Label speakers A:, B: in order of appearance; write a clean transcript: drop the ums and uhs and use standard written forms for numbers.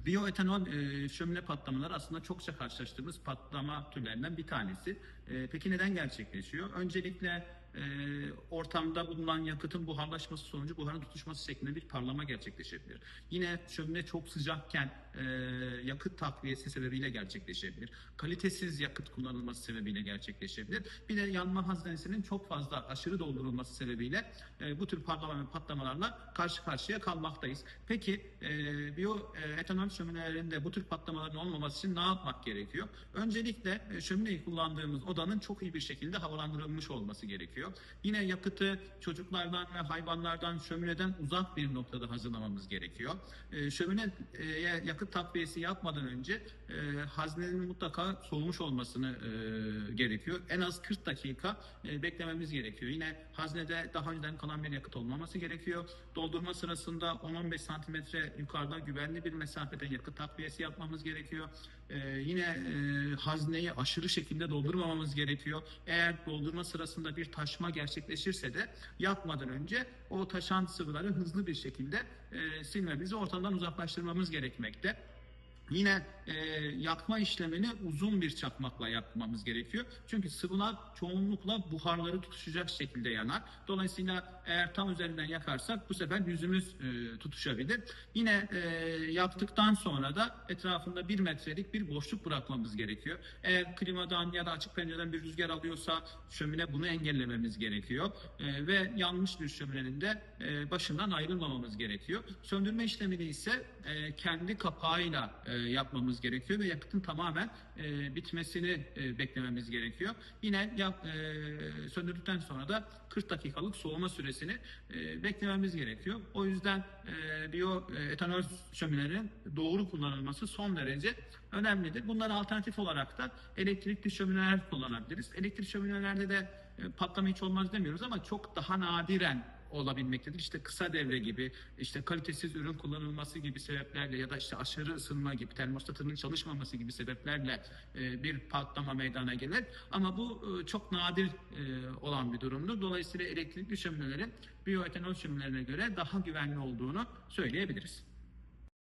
A: Biyoetanol şömine patlamaları aslında çokça karşılaştığımız patlama türlerinden bir tanesi. Peki neden gerçekleşiyor? Öncelikle ortamda bulunan yakıtın buharlaşması sonucu buharın tutuşması şeklinde bir parlama gerçekleşebilir. Yine şömine çok sıcakken yakıt takviyesi sebebiyle gerçekleşebilir. Kalitesiz yakıt kullanılması sebebiyle gerçekleşebilir. Bir de yanma haznesinin çok fazla aşırı doldurulması sebebiyle bu tür patlama ve patlamalarla karşı karşıya kalmaktayız. Peki biyoetanol şöminelerinde bu tür patlamaların olmaması için ne yapmak gerekiyor? Öncelikle şömineyi kullandığımız odanın çok iyi bir şekilde havalandırılmış olması gerekiyor. Yine yakıtı çocuklardan ve hayvanlardan, şömineden uzak bir noktada hazırlamamız gerekiyor. Şömineye yakıt takviyesi yapmadan önce haznenin mutlaka soğumuş olmasını gerekiyor. En az 40 dakika beklememiz gerekiyor. Yine haznede daha önceden kalan bir yakıt olmaması gerekiyor. Doldurma sırasında 10-15 santimetre yukarıda güvenli bir mesafede yakıt takviyesi yapmamız gerekiyor. Yine hazneyi aşırı şekilde doldurmamamız gerekiyor. Eğer doldurma sırasında bir taşma gerçekleşirse de yapmadan önce o taşan sıvıları hızlı bir şekilde silmemizi, ortamdan uzaklaştırmamız gerekmekte. Yine yakma işlemini uzun bir çakmakla yapmamız gerekiyor. Çünkü sıvılar çoğunlukla buharları tutuşacak şekilde yanar. Dolayısıyla eğer tam üzerinden yakarsak bu sefer yüzümüz tutuşabilir. Yine yaptıktan sonra da etrafında 1 metrelik bir boşluk bırakmamız gerekiyor. Eğer klimadan ya da açık pencereden bir rüzgar alıyorsa şömine bunu engellememiz gerekiyor. Ve yanmış bir şöminenin de başından ayrılmamamız gerekiyor. Söndürme işlemini ise kendi kapağıyla yapmamız gerekiyor ve yakıtın tamamen bitmesini beklememiz gerekiyor. Yine söndürdükten sonra da 40 dakikalık soğuma süresini beklememiz gerekiyor. O yüzden biyoetanol şöminelerinin doğru kullanılması son derece önemlidir. Bunlara alternatif olarak da elektrikli şömineler kullanabiliriz. Elektrikli şöminelerde de patlama hiç olmaz demiyoruz ama çok daha nadiren olabilmektedir. İşte kısa devre gibi, işte kalitesiz ürün kullanılması gibi sebeplerle ya da işte aşırı ısınma gibi, termostatının çalışmaması gibi sebeplerle bir patlama meydana gelir. Ama bu çok nadir olan bir durumdur. Dolayısıyla elektrikli şöminelerin biyoetanol şöminelerine göre daha güvenli olduğunu söyleyebiliriz.